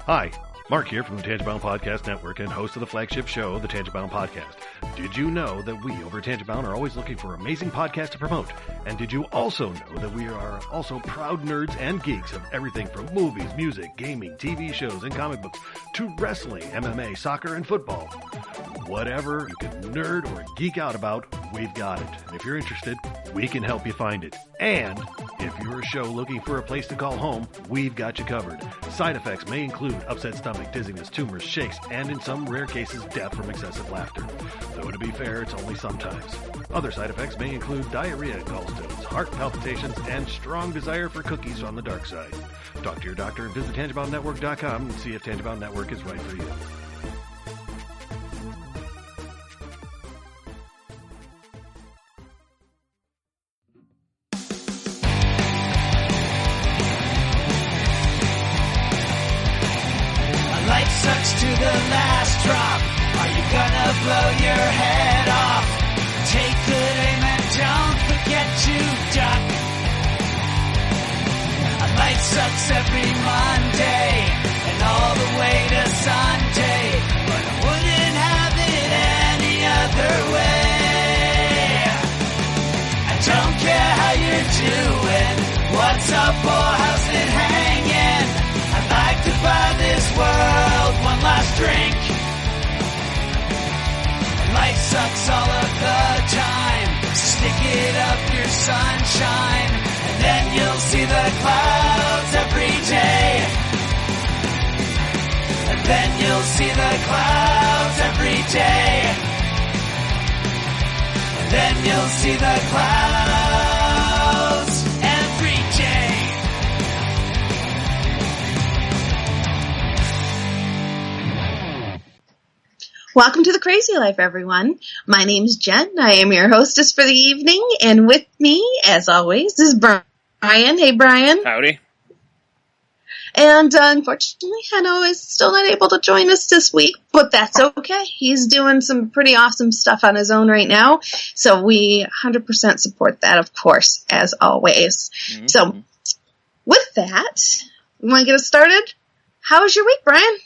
Hi, Mark here from the Tangibound Podcast Network and host of the flagship show, the Tangibound Podcast. Did you know that we over at Tangibound are always looking for amazing podcasts to promote? And did you also know that we are also proud nerds and geeks of everything from movies, music, gaming, TV shows, and comic books to wrestling, MMA, soccer, and football? Whatever you can nerd or geek out about, we've got it. And if you're interested, we can help you find it. And if you're a show looking for a place to call home, we've got you covered. Side effects may include upset stomach, dizziness, tumors, shakes, and in some rare cases, death from excessive laughter. Though to be fair, it's only sometimes. Other side effects may include diarrhea, gallstones, heart palpitations, and strong desire for cookies on the dark side. Talk to your doctor and visit TangiboundNetwork.com and see if Tangibound Network is right for you. Sucks to the last drop. Are you gonna blow your head off? Take good aim and don't forget to duck. A light sucks every Monday and all the way to Sunday, but I wouldn't have it any other way. I don't care how you're doing, what's up or how's it hanging. I'd like to buy this world one last drink. Life sucks all of the time. Stick it up your sunshine, and then you'll see the clouds every day. And then you'll see the clouds every day. And then you'll see the clouds every day. Welcome to the Crazy Life, everyone. My name's Jen. I am your hostess for the evening, and with me, as always, is Brian. Hey, Brian. Howdy. And unfortunately, Hanno is still not able to join us this week, but that's okay. He's doing some pretty awesome stuff on his own right now, so we 100% support that, of course, as always. Mm-hmm. So, with that, you want to get us started? How was your week, Brian?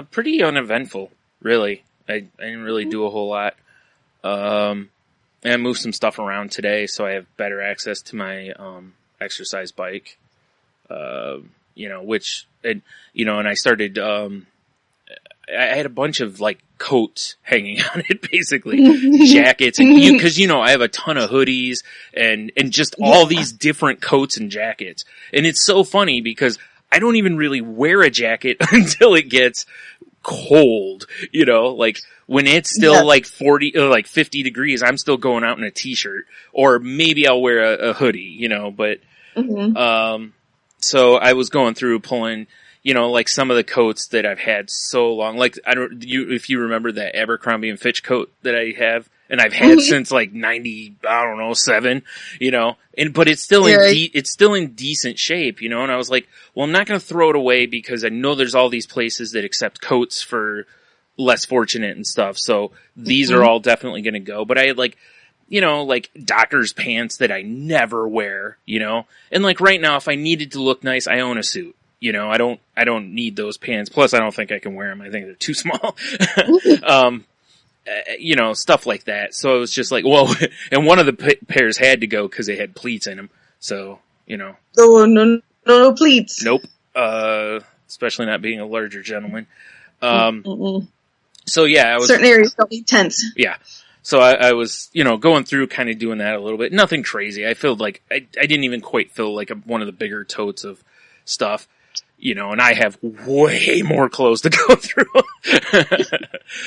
Pretty uneventful. Really, I didn't really do a whole lot. And I moved some stuff around today, so I have better access to my exercise bike. And I started. I had a bunch of like coats hanging on it, basically jackets, and because I have a ton of hoodies and just all these different coats and jackets, and it's so funny because I don't even really wear a jacket until it gets cold, like when it's still like 40 or like 50 degrees, I'm still going out in a t-shirt, or maybe I'll wear a hoodie, but, so I was going through pulling, like some of the coats that I've had so long, like if you remember that Abercrombie and Fitch coat that I have, and I've had since like 7, but it's still it's still in decent shape, and I was like, well, I'm not going to throw it away because I know there's all these places that accept coats for less fortunate and stuff. So these are all definitely going to go. But I had like doctor's pants that I never wear, and like right now, if I needed to look nice, I own a suit. I don't need those pants. Plus I don't think I can wear them. I think they're too small. Stuff like that. So it was just like, well, and one of the pairs had to go because they had pleats in them. So, No pleats. Nope. Especially not being a larger gentleman. So yeah, I was. Certain areas don't need tents. Yeah. So I was, going through kind of doing that a little bit. Nothing crazy. I felt like I didn't even quite feel like one of the bigger totes of stuff. And I have way more clothes to go through.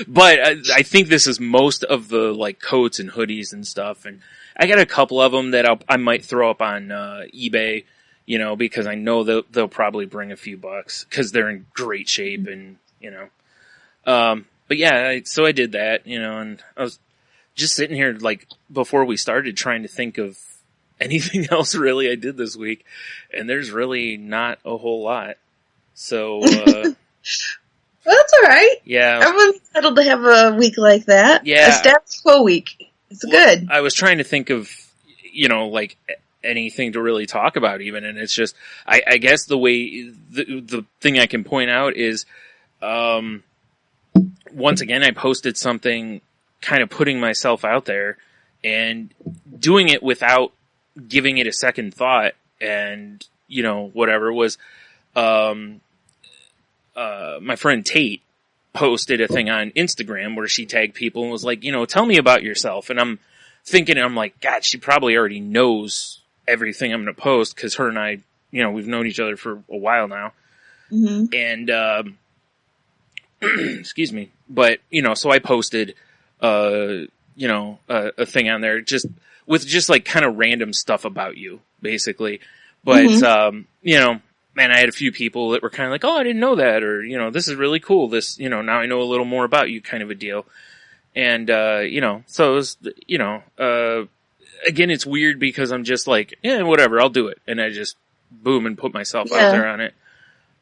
But I think this is most of the like coats and hoodies and stuff. And I got a couple of them that I might throw up on eBay, because I know they'll probably bring a few bucks because they're in great shape and, but yeah, so I did that, and I was just sitting here like before we started trying to think of anything else really I did this week, and there's really not a whole lot. So, well, that's all right. Yeah. Everyone's entitled to have a week like that. Yeah. A status quo week. It's good. I was trying to think of, anything to really talk about even. And it's just, I guess the way, the thing I can point out is, once again, I posted something kind of putting myself out there and doing it without giving it a second thought. And, you know, whatever was, my friend Tate posted a thing on Instagram where she tagged people and was like, you know, tell me about yourself. And I'm thinking, I'm like, God, she probably already knows everything I'm going to post, because her and I, you know, we've known each other for a while now. And, excuse me. But, you know, so I posted, you know, a thing on there just with just like kind of random stuff about you, basically. But, you know, man, I had a few people that were kind of like, oh, I didn't know that. Or, you know, this is really cool. This, you know, now I know a little more about you, kind of a deal. And, you know, so it was, you know, again, it's weird because I'm just like, yeah, whatever, I'll do it. And I just boom and put myself out there on it.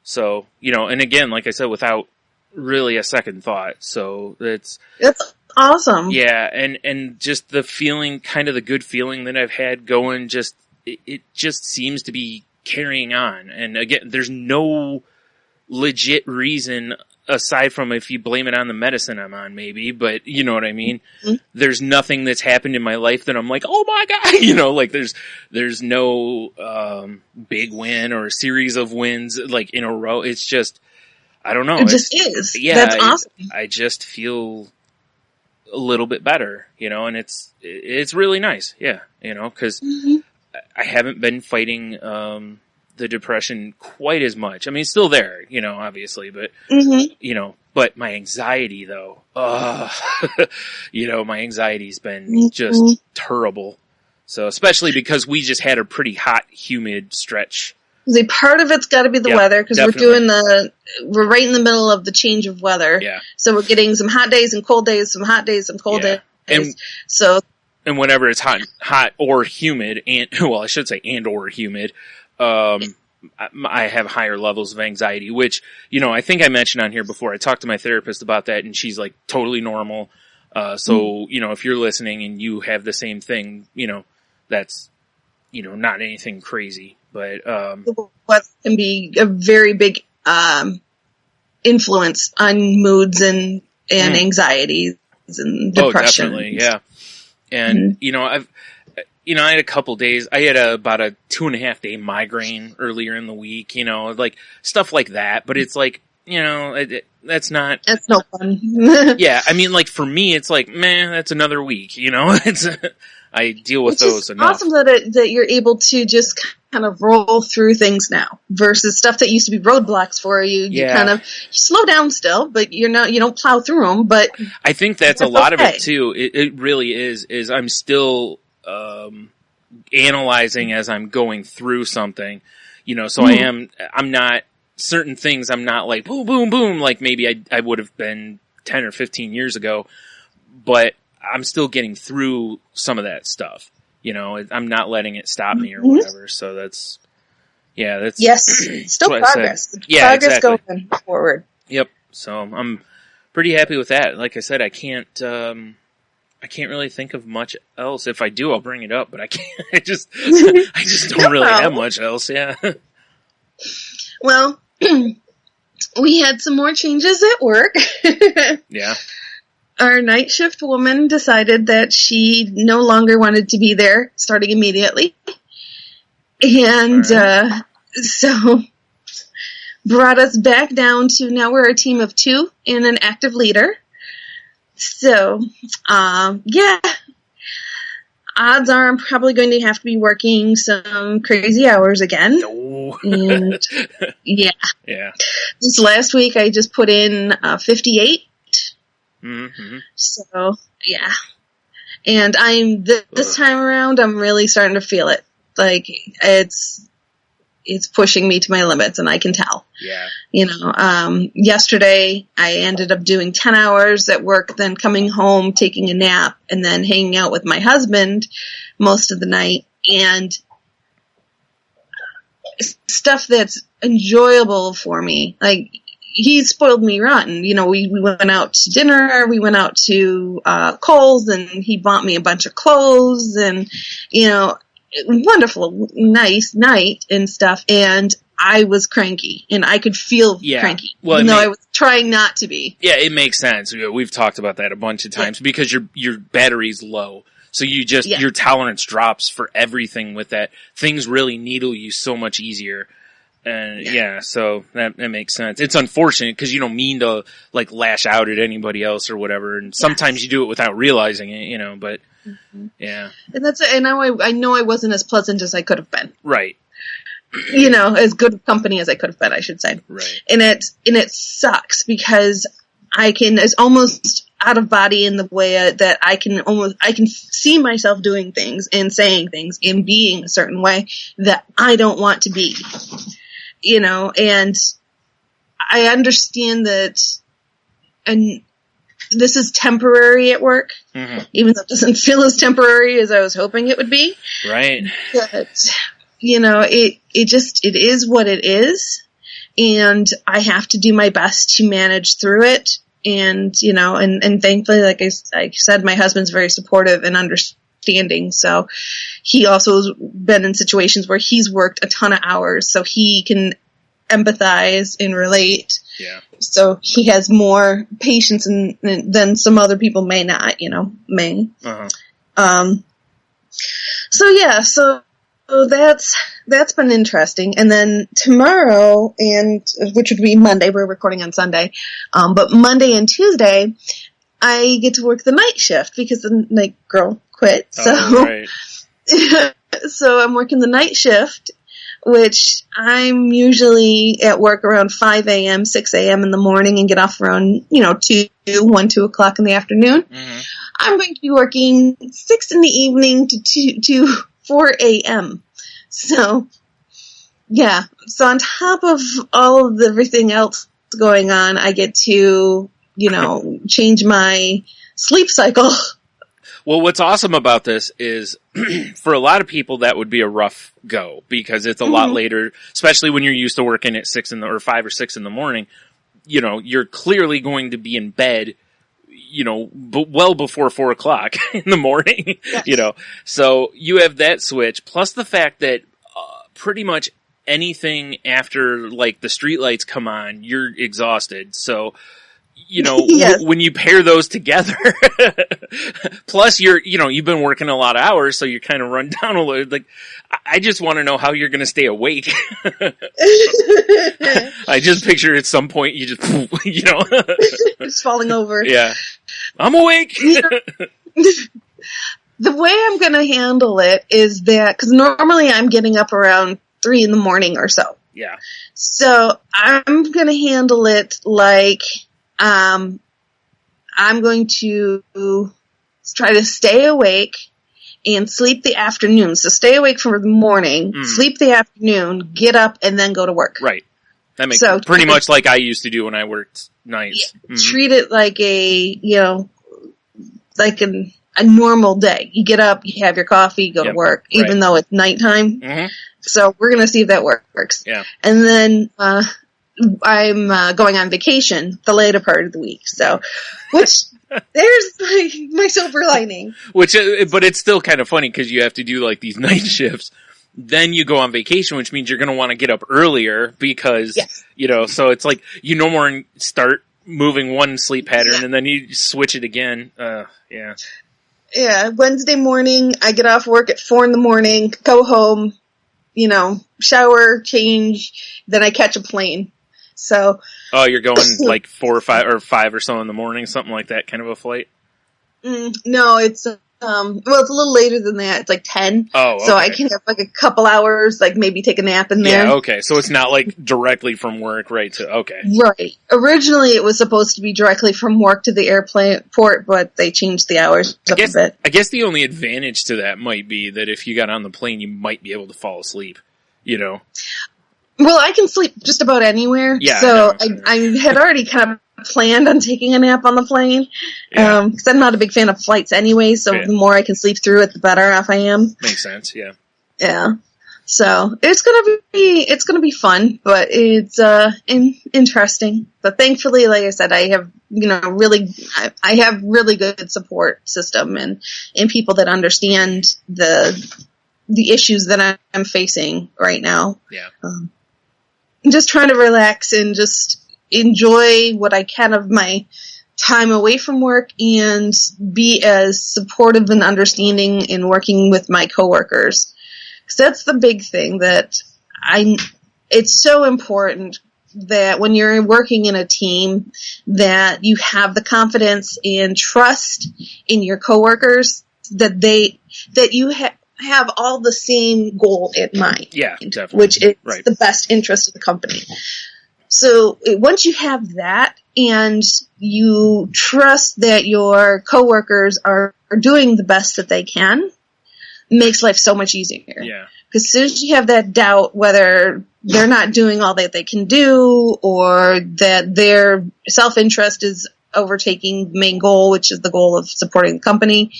So, you know, and again, like I said, without really a second thought. So it's awesome. Yeah. And just the feeling, kind of the good feeling that I've had going, just, it just seems to be carrying on. And again, there's no legit reason aside from if you blame it on the medicine I'm on, maybe, but you know what I mean? There's nothing that's happened in my life that I'm like, oh my God, you know, like there's no, big win or a series of wins like in a row. It's just, I don't know. It just is. Yeah. That's awesome. I just feel a little bit better, you know, and it's really nice. Yeah. You know, cause I haven't been fighting, the depression quite as much. I mean, it's still there, you know, obviously, but, you know, but my anxiety though, you know, my anxiety's been just terrible. So especially because we just had a pretty hot, humid stretch. See, part of it's got to be the weather, because we're right in the middle of the change of weather. Yeah. So we're getting some hot days and cold days, some hot days and cold days. And whenever it's hot or humid, and well, I should say and or humid, I have higher levels of anxiety, which, you know, I think I mentioned on here before. I talked to my therapist about that, and she's like totally normal. So, you know, if you're listening and you have the same thing, you know, that's, you know, not anything crazy, but, what can be a very big, influence on moods and anxieties and depression. Oh, definitely. Yeah. And, you know, I had a couple days, I had about a 2.5 day migraine earlier in the week, you know, like stuff like that, but it's like, you know, that's no fun. Yeah. I mean, like for me, it's like, man, that's another week, you know, I deal with those enough. Awesome that you're able to just kind of roll through things now versus stuff that used to be roadblocks for you. You kind of slow down still, but you don't plow through them, but I think that's a lot of it too. It really is I'm still, analyzing as I'm going through something, you know, so I'm not certain things. I'm not like boom, boom, boom, like maybe I would have been 10 or 15 years ago, but I'm still getting through some of that stuff, you know, I'm not letting it stop me or whatever. So that's still progress. Yeah, progress exactly. Going forward. Yep. So I'm pretty happy with that. Like I said, I can't really think of much else. If I do, I'll bring it up, but I can't, I just don't really have much else. Yeah. Well, we had some more changes at work. Yeah. Our night shift woman decided that she no longer wanted to be there starting immediately. And, so brought us back down to now we're a team of 2 and an active leader. So, odds are I'm probably going to have to be working some crazy hours again. Oh. And, yeah. Yeah. This last week I just put in 58. So, yeah. And this time around, I'm really starting to feel it. Like, it's pushing me to my limits, and I can tell. Yeah. You know, yesterday I ended up doing 10 hours at work, then coming home, taking a nap, and then hanging out with my husband most of the night. And stuff that's enjoyable for me. Like, he spoiled me rotten. You know, we went out to dinner, we went out to Kohl's, and he bought me a bunch of clothes, and, you know, wonderful, nice night and stuff, and I was cranky, and I could feel cranky, well, even though I was trying not to be. Yeah, it makes sense. We've talked about that a bunch of times because your battery's low. So your tolerance drops for everything with that. Things really needle you so much easier. And so that makes sense. It's unfortunate because you don't mean to like lash out at anybody else or whatever. And sometimes you do it without realizing it, but yeah. And that's it. And I know I wasn't as pleasant as I could have been. Right. As good company as I could have been, I should say. Right. And it sucks because it's almost out of body in the way that I can see myself doing things and saying things and being a certain way that I don't want to be, and I understand that, and this is temporary at work, even though it doesn't feel as temporary as I was hoping it would be. Right. But, it is what it is, and I have to do my best to manage through it. And, and thankfully, like I said, my husband's very supportive and understanding. So he also has been in situations where he's worked a ton of hours, so he can empathize and relate. Yeah. So he has more patience than some other people may not, may. Uh-huh. So that's been interesting. And then tomorrow, which would be Monday, we're recording on Sunday, but Monday and Tuesday, I get to work the night shift because the night girl quit. So, right. So I'm working the night shift, which I'm usually at work around 5 a.m., 6 a.m. in the morning and get off around, 2 o'clock in the afternoon. Mm-hmm. I'm going to be working 6 in the evening to 4 a.m. So, yeah. So on top of all of everything else going on, I get to, change my sleep cycle. Well, what's awesome about this is for a lot of people that would be a rough go because it's a lot later, especially when you're used to working at 5 or 6 in the morning. You're clearly going to be in bed, well before 4 o'clock in the morning, yes. So you have that switch plus the fact that pretty much anything after like the streetlights come on, you're exhausted. So, yes. When you pair those together, plus you've been working a lot of hours, so you're kind of run down a little. Like, I just want to know how you're going to stay awake. I just picture at some point you just, just falling over. Yeah, I'm awake. The way I'm going to handle it is that, because normally I'm getting up around 3 in the morning or so. Yeah. So I'm going to handle it like, I'm going to try to stay awake and sleep the afternoon. So stay awake for the morning, sleep the afternoon, get up, and then go to work. Right. That makes sense. Pretty much like I used to do when I worked nights. Yeah, treat it like a normal day. You get up, you have your coffee, go to work, even though it's nighttime. Mm-hmm. So we're going to see if that works. Yeah. And then, I'm going on vacation the later part of the week. So, there's my silver lining. But it's still kind of funny because you have to do like these night shifts. Then you go on vacation, which means you're going to want to get up earlier because, so it's like you no more start moving one sleep pattern and then you switch it again. Yeah. Yeah. Wednesday morning, I get off work at 4 in the morning, go home, shower, change, then I catch a plane. So. Oh, you're going like 4 or 5 or so in the morning, something like that, kind of a flight? No, it's, it's a little later than that. It's like 10. Oh, okay. So I can have like a couple hours, like maybe take a nap in there. Yeah, okay. So it's not like directly from work, right? Okay. Right. Originally it was supposed to be directly from work to the airport, but they changed the hours up a bit. I guess the only advantage to that might be that if you got on the plane, you might be able to fall asleep, Well, I can sleep just about anywhere. Yeah. So I had already kind of planned on taking a nap on the plane. Because I'm not a big fan of flights anyway, so the more I can sleep through it, the better off I am. Makes sense, yeah. Yeah. So it's gonna be fun, but it's interesting. But thankfully, like I said, I have I have really good support system and people that understand the the issues that I'm facing right now. Yeah. I'm just trying to relax and just enjoy what I can of my time away from work and be as supportive and understanding in working with my coworkers. Because that's the big thing that it's so important that when you're working in a team that you have the confidence and trust in your coworkers that you have all the same goal in mind. Yeah, definitely. Which is the best interest of the company. So once you have that and you trust that your coworkers are doing the best that they can, it makes life so much easier. Yeah. Because as soon as you have that doubt whether they're not doing all that they can do or that their self-interest is overtaking the main goal, which is the goal of supporting the company,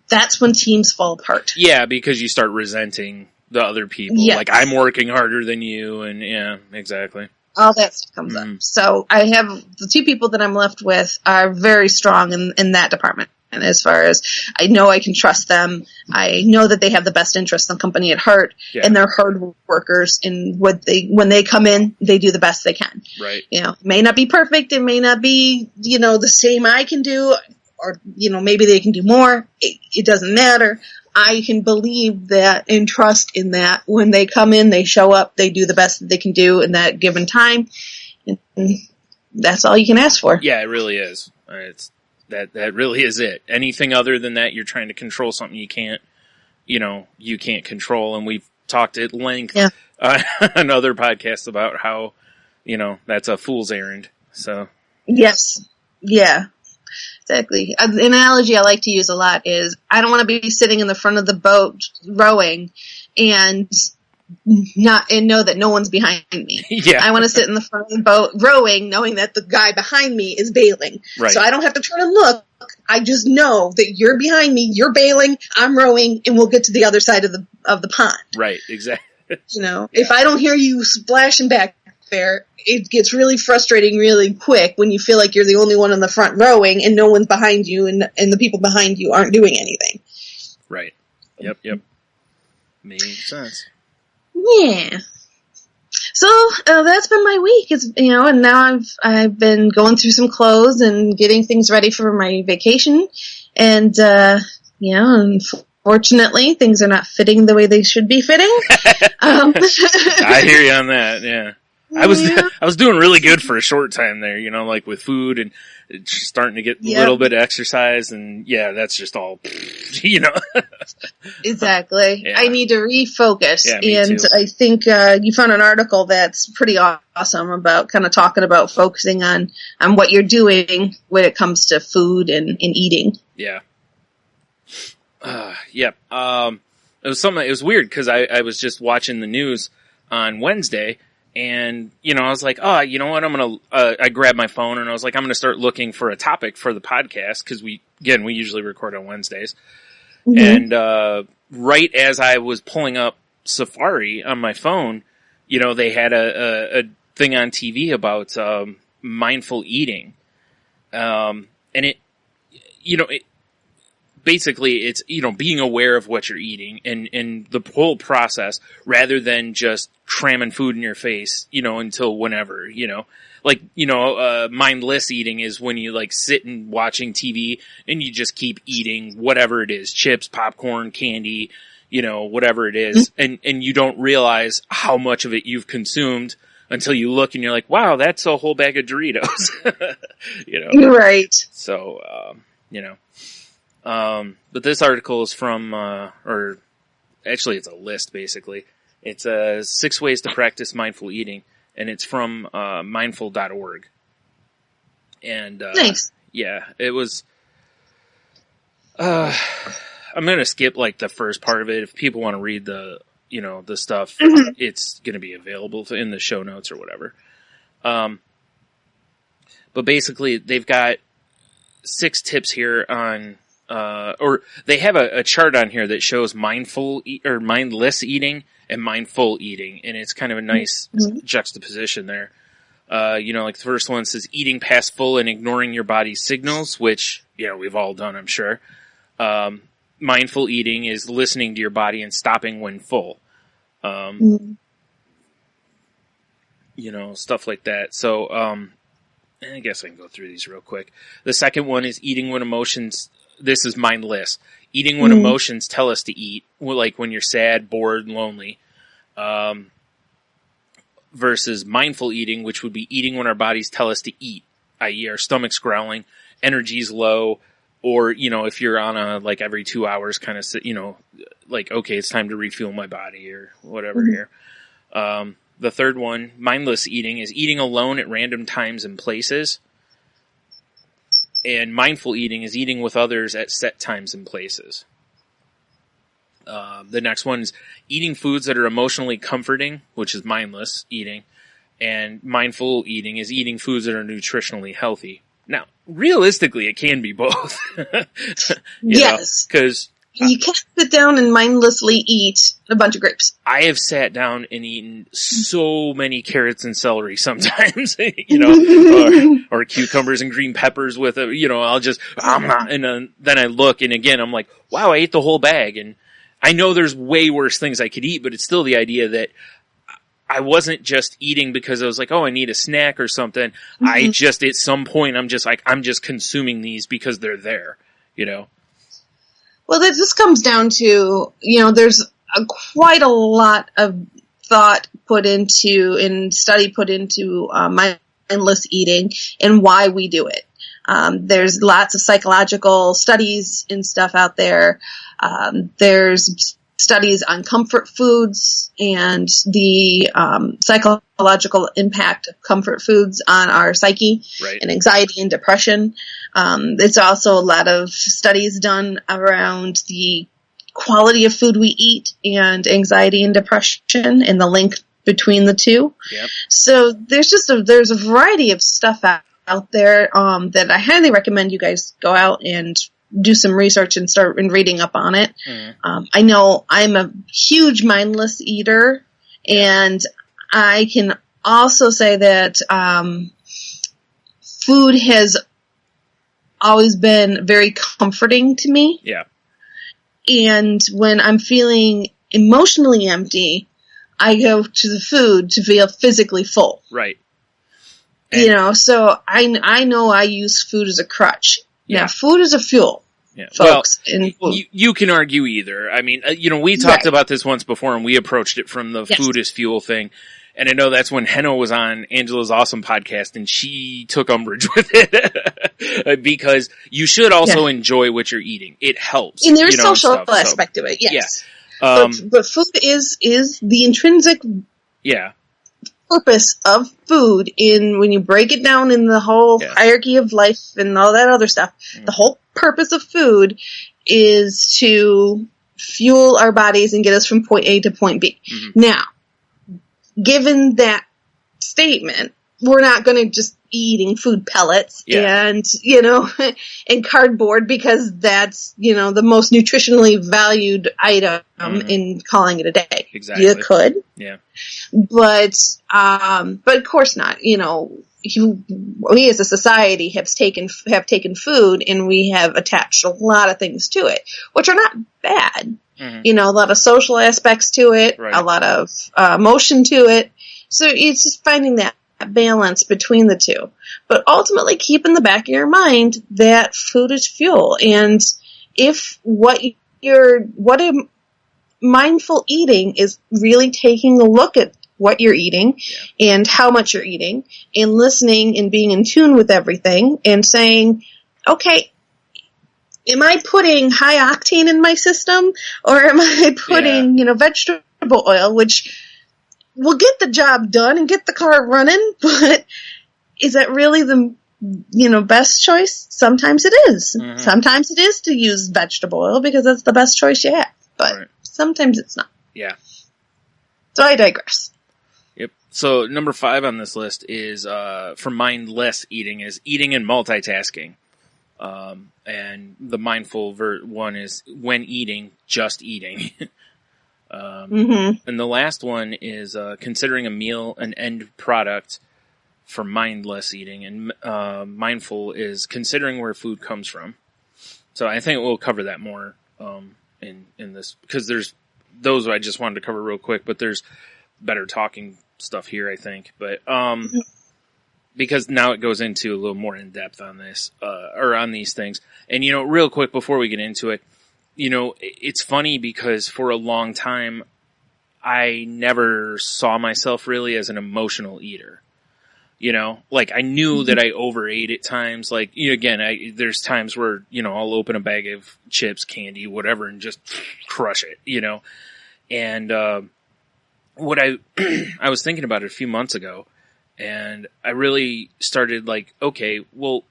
that's when teams fall apart. Yeah, because you start resenting the other people. Yes. Like, I'm working harder than you, and yeah, exactly. All that stuff comes up. So I have the two people that I'm left with are very strong in that department. And as far as I know, I can trust them. I know that they have the best interest in the company at heart, and they're hard workers. And when they come in, they do the best they can. Right. You know, it may not be perfect. It may not be, the same I can do, or, maybe they can do more. It doesn't matter. I can believe that and trust in that when they come in, they show up, they do the best that they can do in that given time. And that's all you can ask for. Yeah, it really is. That really is it. Anything other than that, you're trying to control something you can't control. And we've talked at length on other podcasts about how, that's a fool's errand. So. Yes. Yeah. Exactly. An analogy I like to use a lot is I don't want to be sitting in the front of the boat rowing and know that no one's behind me. Yeah. I want to sit in the front of the boat rowing knowing that the guy behind me is bailing. Right. So I don't have to turn and look. I just know that you're behind me, you're bailing, I'm rowing, and we'll get to the other side of the pond. Right, exactly. If I don't hear you splashing back there, it gets really frustrating really quick when you feel like you're the only one in the front rowing and no one's behind you and the people behind you aren't doing anything. Right. Yep. Makes sense. Yeah. So that's been my week. It's and now I've been going through some clothes and getting things ready for my vacation, and unfortunately things are not fitting the way they should be fitting. I hear you on that. Yeah. I was doing really good for a short time there, like with food and starting to get a little bit of exercise, and that's just all, Exactly. Yeah. I need to refocus, me too. I think you found an article that's pretty awesome about kind of talking about focusing on what you're doing when it comes to food and eating. Yeah. Yep. It was weird because I was just watching the news on Wednesday. And, I was like, oh, you know what? I grabbed my phone and I was like, I'm going to start looking for a topic for the podcast. Cause we usually record on Wednesdays. Mm-hmm. And, right as I was pulling up Safari on my phone, they had a thing on TV about, mindful eating. And basically it's, being aware of what you're eating and the whole process rather than just cramming food in your face, until whenever, mindless eating is when you sit and watching TV and you just keep eating whatever it is, chips, popcorn, candy, whatever it is. And you don't realize how much of it you've consumed until you look and you're like, wow, that's a whole bag of Doritos, Right. So, but this article is from, or actually it's a list basically. It's 6 ways to practice mindful eating, and it's from mindful.org. And nice. Yeah, it was. I'm gonna skip the first part of it. If people want to read the stuff, it's gonna be available in the show notes or whatever. But basically, they've got 6 tips here on. Or they have a chart on here that shows or mindless eating and mindful eating, and it's kind of a nice juxtaposition there. The first one says eating past full and ignoring your body's signals, which, we've all done, I'm sure. mindful eating is listening to your body and stopping when full. Stuff like that. So, I guess I can go through these real quick. The second one is eating when emotions, this is mindless. Eating when emotions tell us to eat, like when you're sad, bored, lonely. Versus mindful eating, which would be eating when our bodies tell us to eat, i.e. our stomach's growling, energy's low, or, if you're on a, like, every 2 hours kind of, like, okay, it's time to refuel my body or whatever here. The third one, mindless eating, is eating alone at random times and places. And mindful eating is eating with others at set times and places. The next one is eating foods that are emotionally comforting, which is mindless eating. And mindful eating is eating foods that are nutritionally healthy. Now, realistically, it can be both. Yes. Because you can't sit down and mindlessly eat a bunch of grapes. I have sat down and eaten so many carrots and celery sometimes, or cucumbers and green peppers with it. I'll just, and then I look, and again, I'm like, wow, I ate the whole bag. And I know there's way worse things I could eat, but it's still the idea that I wasn't just eating because I was like, oh, I need a snack or something. I just, at some point, I'm just consuming these because they're there, Well, that just comes down to, there's quite a lot of thought put into and study put into mindless eating and why we do it. There's lots of psychological studies and stuff out there. There's studies on comfort foods and the psychological impact of comfort foods on our psyche and anxiety and depression. It's also a lot of studies done around the quality of food we eat and anxiety and depression and the link between the two. Yep. So there's a variety of stuff out there that I highly recommend you guys go out and do some research and start reading up on it. I know I'm a huge mindless eater, and I can also say that food has always been very comforting to me. Yeah. And when I'm feeling emotionally empty, I go to the food to feel physically full. Right. And so I know I use food as a crutch. Yeah. Now, food is a fuel, folks. Well, you can argue either. I mean, we talked about this once before, and we approached it from the food as fuel thing. And I know that's when Henno was on Angela's Awesome podcast, and she took umbrage with it because you should also enjoy what you're eating. It helps. And there's a social aspect to it, yes. Yeah. But food is the intrinsic purpose of food when you break it down in the whole hierarchy of life and all that other stuff. The whole purpose of food is to fuel our bodies and get us from point A to point B. Now, given that statement, we're not going to just be eating food pellets and, and cardboard because that's, the most nutritionally valued item in calling it a day. Exactly. You could. Yeah. But of course not. We as a society have taken food and we have attached a lot of things to it, which are not bad. A lot of social aspects to it, a lot of emotion to it. So it's just finding that balance between the two. But ultimately keep in the back of your mind that food is fuel. And if mindful eating is really taking a look at what you're eating and how much you're eating and listening and being in tune with everything and saying, okay, am I putting high octane in my system or am I putting, vegetable oil, which will get the job done and get the car running, but is that really the, best choice? Sometimes it is. Sometimes it is to use vegetable oil because that's the best choice you have, but sometimes it's not. Yeah. So I digress. Yep. So number 5 on this list is, for mindless eating, is eating and multitasking. And the mindful one is when eating, just eating. And the last one is considering a meal an end product for mindless eating. And mindful is considering where food comes from. So I think we'll cover that more in this, because there's those I just wanted to cover real quick, but there's better talking stuff here, I think. But, because now it goes into a little more in depth on this, or on these things. And, real quick before we get into it, it's funny because for a long time, I never saw myself really as an emotional eater. Like I knew that I overate at times. Like, again, there's times where, I'll open a bag of chips, candy, whatever, and just crush it, And, what I was thinking about it a few months ago, and I really started like, okay, well,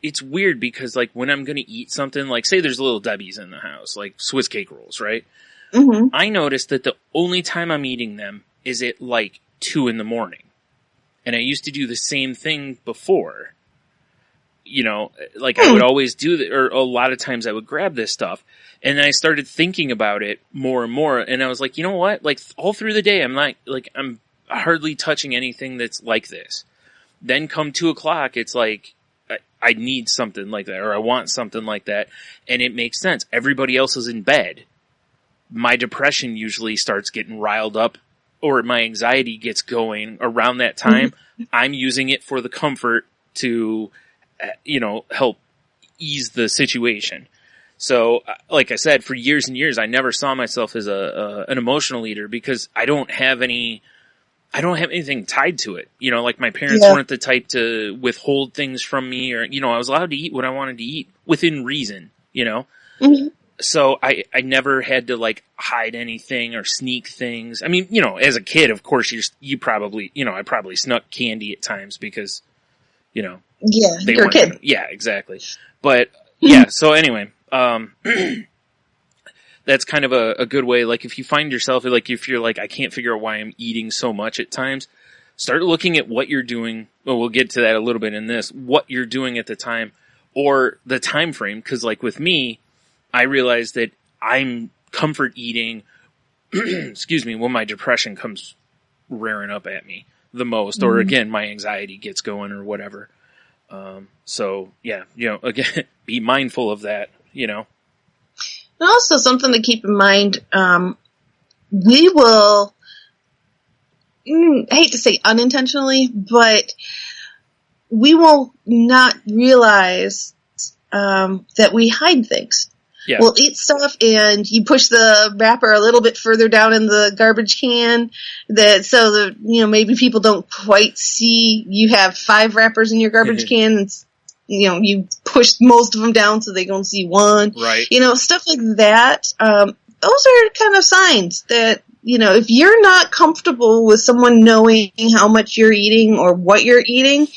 it's weird because like when I'm going to eat something, like say there's Little Debbie's in the house, like Swiss cake rolls, right? Mm-hmm. I noticed that the only time I'm eating them is at like 2 a.m. And I used to do the same thing before. Like I would always do that, or a lot of times I would grab this stuff. And then I started thinking about it more and more. And I was like, you know what? Like all through the day, I'm hardly touching anything that's like this. Then come 2 o'clock, it's like, I need something like that, or I want something like that. And it makes sense. Everybody else is in bed. My depression usually starts getting riled up, or my anxiety gets going around that time. I'm using it for the comfort to, help ease the situation. So, like I said, for years and years, I never saw myself as an emotional eater because I don't have anything tied to it. Like my parents weren't the type to withhold things from me, or, I was allowed to eat what I wanted to eat within reason, Mm-hmm. So I never had to like hide anything or sneak things. I mean, as a kid, of course, you probably, I probably snuck candy at times because, Yeah, they you're a weren't kid. Yeah, exactly. But yeah, so anyway, that's kind of a good way. Like if you find yourself, like if you're like, I can't figure out why I'm eating so much at times, start looking at what you're doing. Well, we'll get to that a little bit in this, what you're doing at the time or the time frame. Cause like with me, I realized that I'm comfort eating, excuse me, when my depression comes rearing up at me the most, or again, my anxiety gets going or whatever. So yeah, again, be mindful of that, And also something to keep in mind, we will, I hate to say unintentionally, but we will not realize that we hide things. Yeah. We'll eat stuff and you push the wrapper a little bit further down in the garbage can so that, maybe people don't quite see you have 5 wrappers in your garbage can and, you push most of them down so they don't see one. Right. Stuff like that. Those are kind of signs that, if you're not comfortable with someone knowing how much you're eating or what you're eating,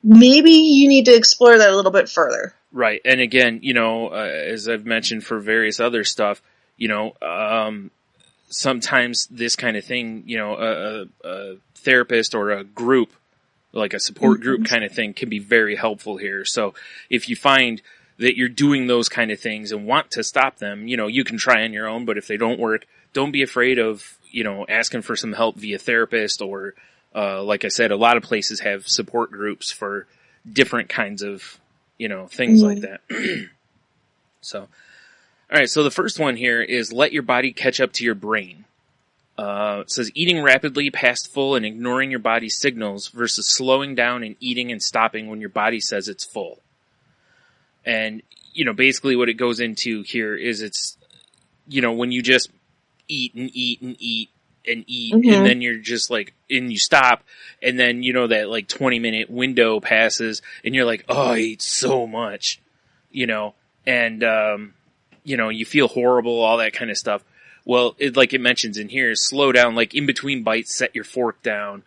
maybe you need to explore that a little bit further. Right. And again, as I've mentioned for various other stuff, sometimes this kind of thing, a therapist or a group, like a support group kind of thing, can be very helpful here. So if you find that you're doing those kind of things and want to stop them, you can try on your own, but if they don't work, don't be afraid of, asking for some help via therapist or, like I said, a lot of places have support groups for different kinds of, things like that. So, all right. So the first one here is let your body catch up to your brain. It says eating rapidly past full and ignoring your body's signals versus slowing down and eating and stopping when your body says it's full. And, basically what it goes into here is it's, when you just eat and eat and eat and eat, and then you're just like, and you stop, and then, that like 20-minute window passes, and you're like, oh, I ate so much, and, you feel horrible, all that kind of stuff. Well, like it mentions in here, slow down, like in between bites, set your fork down,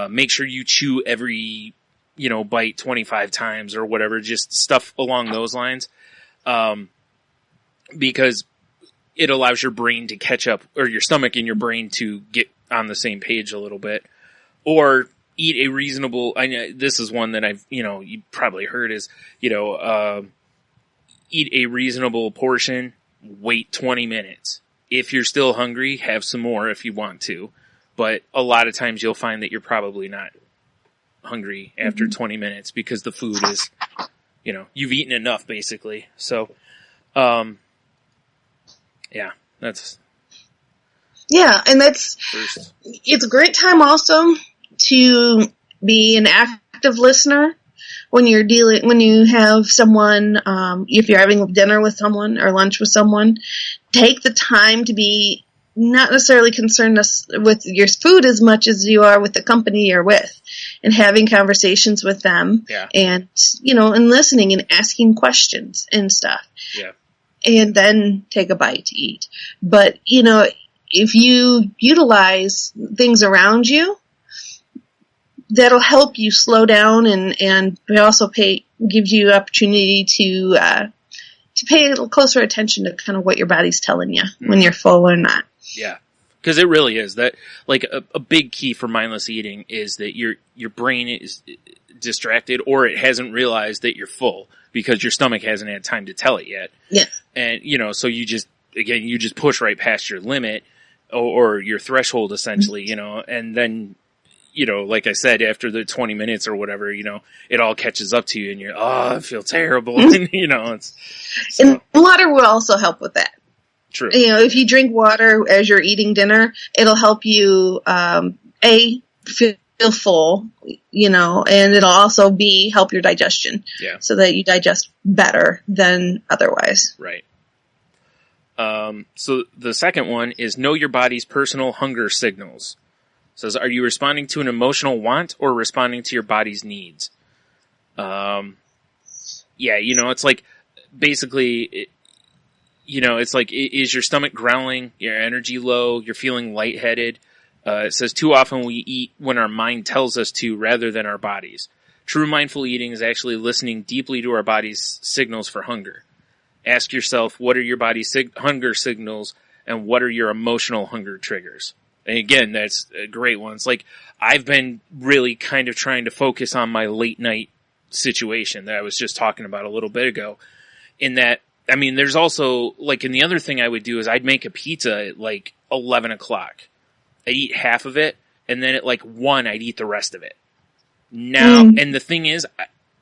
make sure you chew every, bite 25 times or whatever, just stuff along those lines, because it allows your brain to catch up, or your stomach and your brain to get on the same page a little bit. Or eat a reasonable, this is one that I've, you probably heard is, eat a reasonable portion, wait 20 minutes. If you're still hungry, have some more if you want to. But a lot of times you'll find that you're probably not hungry after 20 minutes because the food is, you've eaten enough basically. So, Yeah, that's Yeah, and first. it's a great time also to be an active listener when you have someone, if you're having dinner with someone or lunch with someone. Take the time to be not necessarily concerned with your food as much as you are with the company you're with, and having conversations with them, Yeah. and and listening and asking questions and stuff. Yeah. And then take a bite to eat. But if you utilize things around you, that'll help you slow down and also gives you opportunity to pay a little closer attention to kind of what your body's telling you when you're full or not. Yeah. Because it really is that, like, a big key for mindless eating is that your brain is distracted, or it hasn't realized that you're full because your stomach hasn't had time to tell it yet. Yeah. And, so you just push right past your limit or your threshold essentially, and then, like I said, after the 20 minutes or whatever, it all catches up to you and you're, I feel terrible. And water will also help with that. True. If you drink water as you're eating dinner, it'll help you, feel full, and it'll also help your digestion. Yeah. So that you digest better than otherwise. Right. So the second one is know your body's personal hunger signals. It says, are you responding to an emotional want or responding to your body's needs? Yeah, it's like, basically, it's like, is your stomach growling, your energy low, you're feeling lightheaded? It says too often we eat when our mind tells us to rather than our bodies. True mindful eating is actually listening deeply to our body's signals for hunger. Ask yourself, what are your body's hunger signals and what are your emotional hunger triggers? And again, that's a great one. It's like, I've been really kind of trying to focus on my late night situation that I was just talking about a little bit ago. In that, I mean, there's also, like, and the other thing I would do is I'd make a pizza at like 11 o'clock. I'd eat half of it, and then at like 1, I'd eat the rest of it. Now, and the thing is,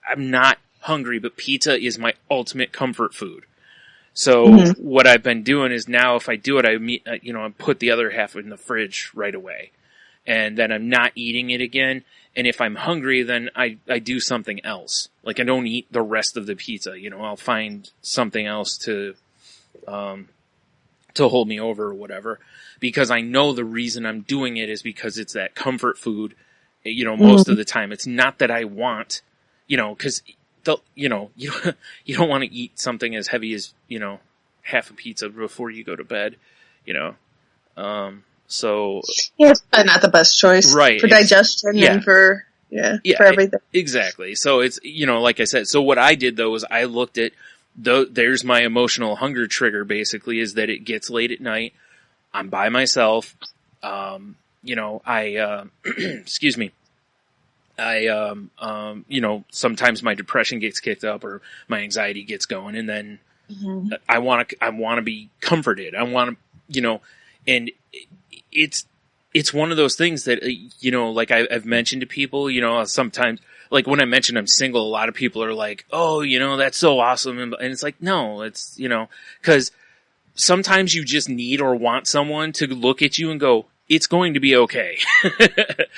I'm not hungry, but pizza is my ultimate comfort food. So what I've been doing is now if I do it, I put the other half in the fridge right away. And then I'm not eating it again. And if I'm hungry, then I do something else. Like I don't eat the rest of the pizza. I'll find something else to hold me over or whatever. Because I know the reason I'm doing it is because it's that comfort food, most of the time. It's not that I want, cause you don't want to eat something as heavy as, half a pizza before you go to bed, so. Yeah, it's probably not the best choice. Right. For digestion and for everything. Exactly. So it's, like I said, so what I did though is I looked at, there's my emotional hunger trigger basically is that it gets late at night. I'm by myself. Excuse me. Sometimes my depression gets kicked up or my anxiety gets going and then I want to be comforted. I want to, and it's one of those things that, like I've mentioned to people, sometimes like when I mention I'm single, a lot of people are like, oh, that's so awesome. And it's like, no, it's, cause sometimes you just need or want someone to look at you and go, it's going to be okay.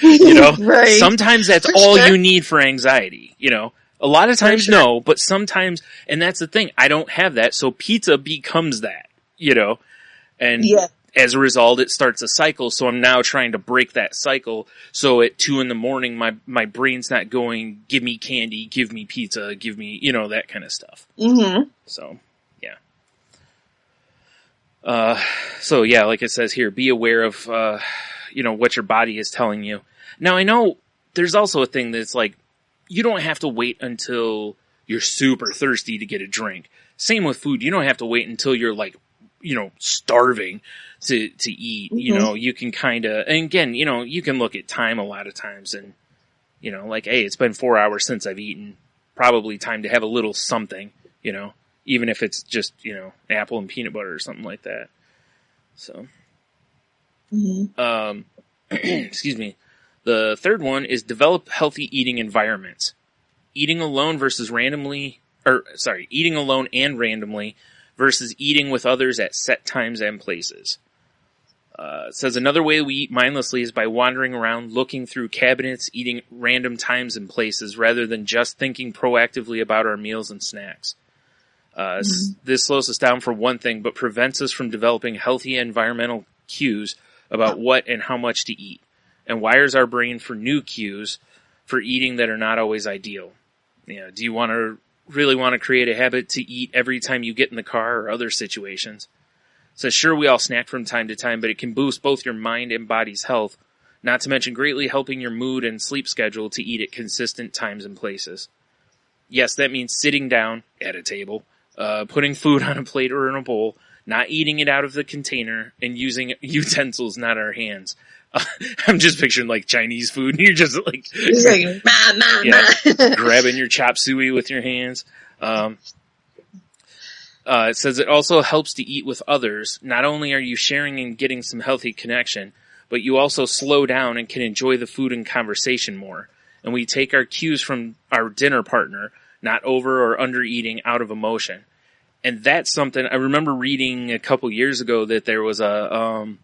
Right. Sometimes that's all you need for anxiety, a lot of times no, but sometimes, and that's the thing, I don't have that. So pizza becomes that, and as a result, it starts a cycle. So I'm now trying to break that cycle. So at 2 a.m, my brain's not going, give me candy, give me pizza, give me, that kind of stuff. So. Like it says here, be aware of, what your body is telling you. Now, I know there's also a thing that's like, you don't have to wait until you're super thirsty to get a drink. Same with food. You don't have to wait until you're like, starving to eat. You can kind of, and again, you can look at time a lot of times and, like, hey, it's been 4 hours since I've eaten. Probably time to have a little something, even if it's just, apple and peanut butter or something like that. So, excuse me. The third one is develop healthy eating environments. Eating alone and randomly versus eating with others at set times and places. It says another way we eat mindlessly is by wandering around, looking through cabinets, eating random times and places, rather than just thinking proactively about our meals and snacks. This slows us down for one thing, but prevents us from developing healthy environmental cues about what and how much to eat, and wires our brain for new cues for eating that are not always ideal. Do you really want to create a habit to eat every time you get in the car or other situations? So sure, we all snack from time to time, but it can boost both your mind and body's health, not to mention greatly helping your mood and sleep schedule to eat at consistent times and places. Yes, that means sitting down at a table, putting food on a plate or in a bowl, not eating it out of the container, and using utensils, not our hands. I'm just picturing like Chinese food, and you're just like, grabbing your chop suey with your hands. It says it also helps to eat with others. Not only are you sharing and getting some healthy connection, but you also slow down and can enjoy the food and conversation more. And we take our cues from our dinner partner, not over or under eating out of emotion. And that's something I remember reading a couple years ago that there was or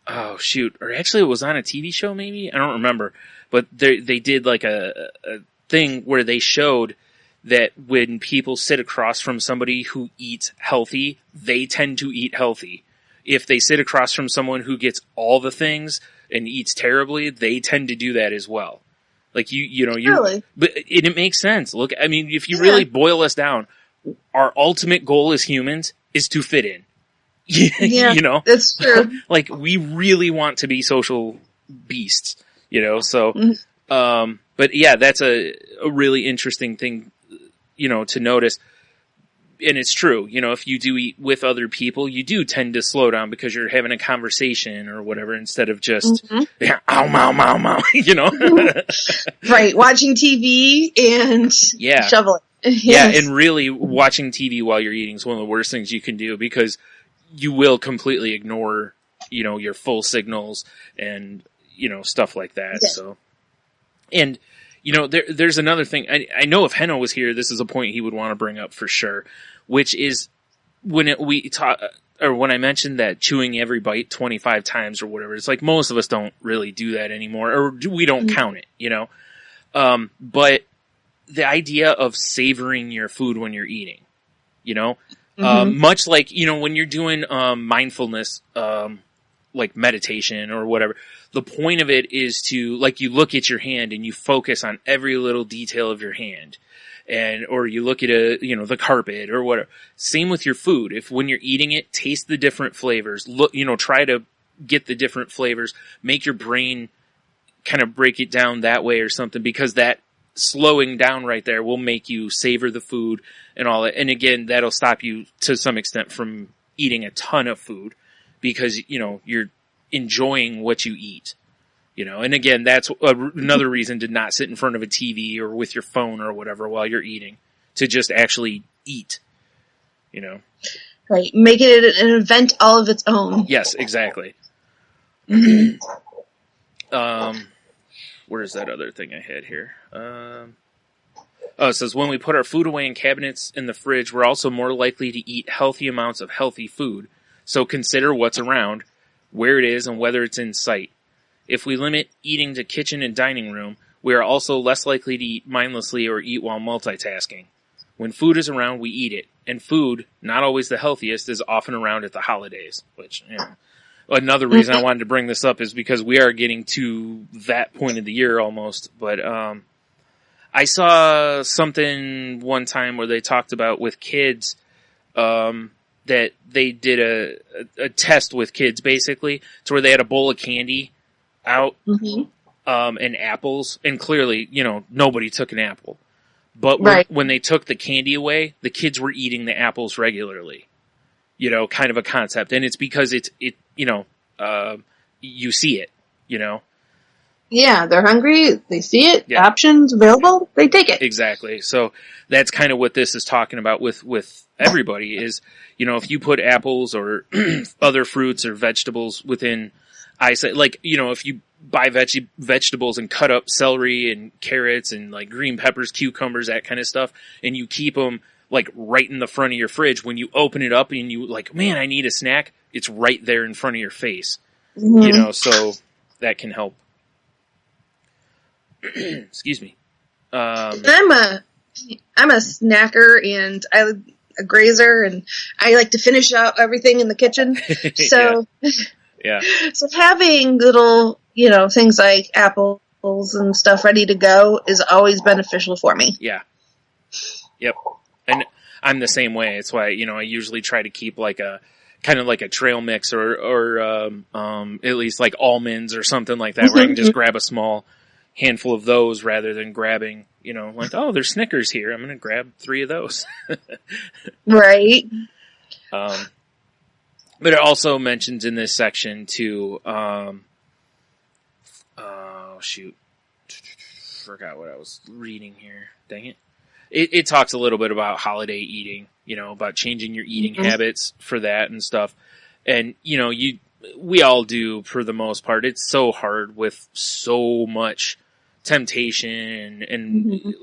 actually it was on a TV show maybe? I don't remember. But they did like a thing where they showed that when people sit across from somebody who eats healthy, they tend to eat healthy. If they sit across from someone who gets all the things and eats terribly, they tend to do that as well. Like really? But it makes sense. Look, I mean, if you really boil us down, our ultimate goal as humans is to fit in. Yeah, that's true. Like, we really want to be social beasts, so, but yeah, that's a really interesting thing, to notice. And it's true, if you do eat with other people, you do tend to slow down because you're having a conversation or whatever instead of just, ow, mow, mow, mow, Right, watching TV and shoveling. Yes. Yeah, and really watching TV while you're eating is one of the worst things you can do because you will completely ignore, your full signals and, stuff like that. Yeah. So, and, there's another thing. I know if Henno was here, this is a point he would want to bring up for sure, which is when I mentioned that chewing every bite 25 times or whatever, it's like most of us don't really do that anymore, or we don't count it, but the idea of savoring your food when you're eating, much like, when you're doing, mindfulness, like meditation or whatever, the point of it is to, like, you look at your hand and you focus on every little detail of your hand or you look at the carpet or whatever. Same with your food. If when you're eating it, taste the different flavors, try to get the different flavors, make your brain kind of break it down that way or something, because that slowing down right there will make you savor the food and all that. And again, that'll stop you to some extent from eating a ton of food because, you're enjoying what you eat, and again, that's another reason to not sit in front of a TV or with your phone or whatever while you're eating, to just actually eat, Right. Make it an event all of its own. Yes, exactly. Where's that other thing I had here? It says when we put our food away in cabinets in the fridge, we're also more likely to eat healthy amounts of healthy food. So consider what's around, where it is, and whether it's in sight. If we limit eating to kitchen and dining room, we are also less likely to eat mindlessly or eat while multitasking. When food is around, we eat it. And food, not always the healthiest, is often around at the holidays, which, another reason I wanted to bring this up is because we are getting to that point of the year almost. But I saw something one time where they talked about with kids that they did a test with kids basically to where they had a bowl of candy out and apples, and clearly, nobody took an apple. But when they took the candy away, the kids were eating the apples regularly. Kind of a concept. And it's because you see it, Yeah, they're hungry, they see it, options available, they take it. Exactly. So that's kind of what this is talking about with everybody is, if you put apples or other fruits or vegetables within eyesight, like, if you buy vegetables and cut up celery and carrots and like green peppers, cucumbers, that kind of stuff, and you keep them like right in the front of your fridge. When you open it up and you like, man, I need a snack, it's right there in front of your face. Mhm. You know, so that can help. Excuse me. I'm a snacker and a grazer, and I like to finish out everything in the kitchen. So, Yeah. so having little, things like apples and stuff ready to go is always beneficial for me. Yeah. Yep. And I'm the same way. It's why, I usually try to keep like a kind of like a trail mix or at least like almonds or something like that, where I can just grab a small handful of those rather than grabbing, like, oh, there's Snickers here, I'm going to grab 3 of those. Right. But it also mentions in this section too, forgot what I was reading here. Dang it. It talks a little bit about holiday eating, about changing your eating habits for that and stuff. And, we all do for the most part. It's so hard with so much temptation and,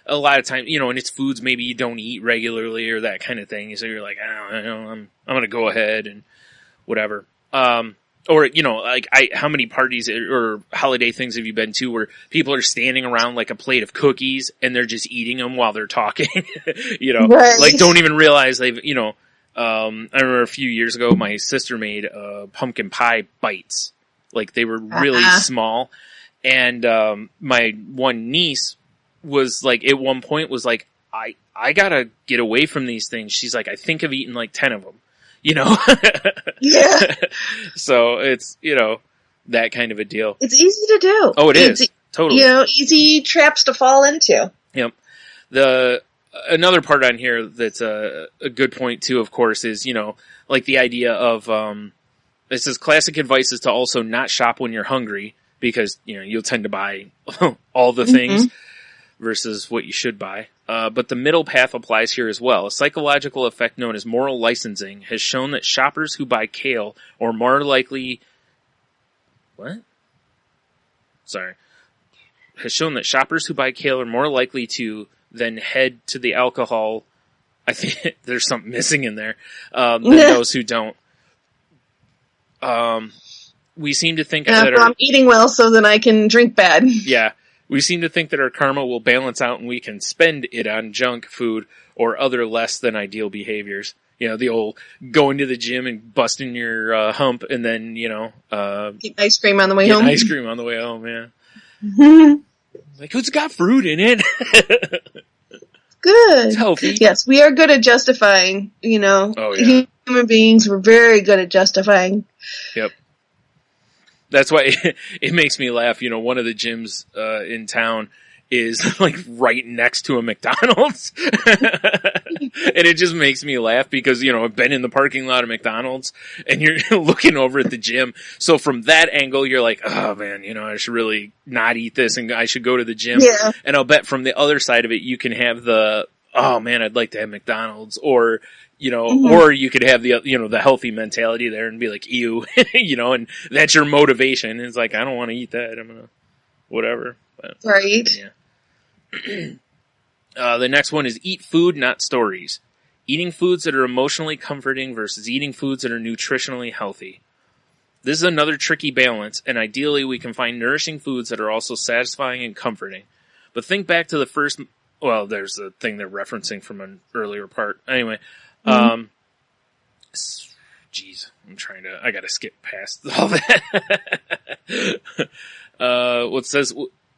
a lot of times, and it's foods maybe you don't eat regularly or that kind of thing. So you're like, I don't know, I'm going to go ahead and whatever. Or, how many parties or holiday things have you been to where people are standing around like a plate of cookies and they're just eating them while they're talking, Right. like don't even realize they've, I remember a few years ago, my sister made, pumpkin pie bites. Like they were really small. And, my one niece was like, at one point was like, I gotta get away from these things. She's like, I think I've eaten like 10 of them. Yeah. So it's, that kind of a deal. It's easy to do. Oh, it is. Totally. Easy traps to fall into. Yep. Another part on here that's a good point too, of course, is, like the idea of, it says classic advice is to also not shop when you're hungry because, you'll tend to buy all the things versus what you should buy. But the middle path applies here as well. A psychological effect known as moral licensing has shown that shoppers who buy kale are more likely... Has shown that shoppers who buy kale are more likely to then head to the alcohol... I think there's something missing in there. Than those who don't. We seem to think that... I'm eating well so then I can drink bad. Yeah. We seem to think that our karma will balance out and we can spend it on junk food or other less than ideal behaviors. The old going to the gym and busting your hump and then, Eat ice cream on the way home. Ice cream on the way home, yeah. Like, who's got fruit in it? Good. It's healthy. Yes, we are good at justifying, Oh, yeah. Human beings were very good at justifying. Yep. That's why it makes me laugh. One of the gyms in town is like right next to a McDonald's. And it just makes me laugh because, I've been in the parking lot of McDonald's and you're looking over at the gym. So from that angle, you're like, oh man, I should really not eat this and I should go to the gym. Yeah. And I'll bet from the other side of it, you can have the, oh man, I'd like to have McDonald's, or, or you could have the, the healthy mentality there and be like, ew, and that's your motivation. And it's like, I don't want to eat that. I'm going to, whatever. But, right. Yeah. The next one is eat food, not stories. Eating foods that are emotionally comforting versus eating foods that are nutritionally healthy. This is another tricky balance, and ideally we can find nourishing foods that are also satisfying and comforting. But think back to the first, well, there's a thing they're referencing from an earlier part. Anyway, I gotta skip past all that. What says,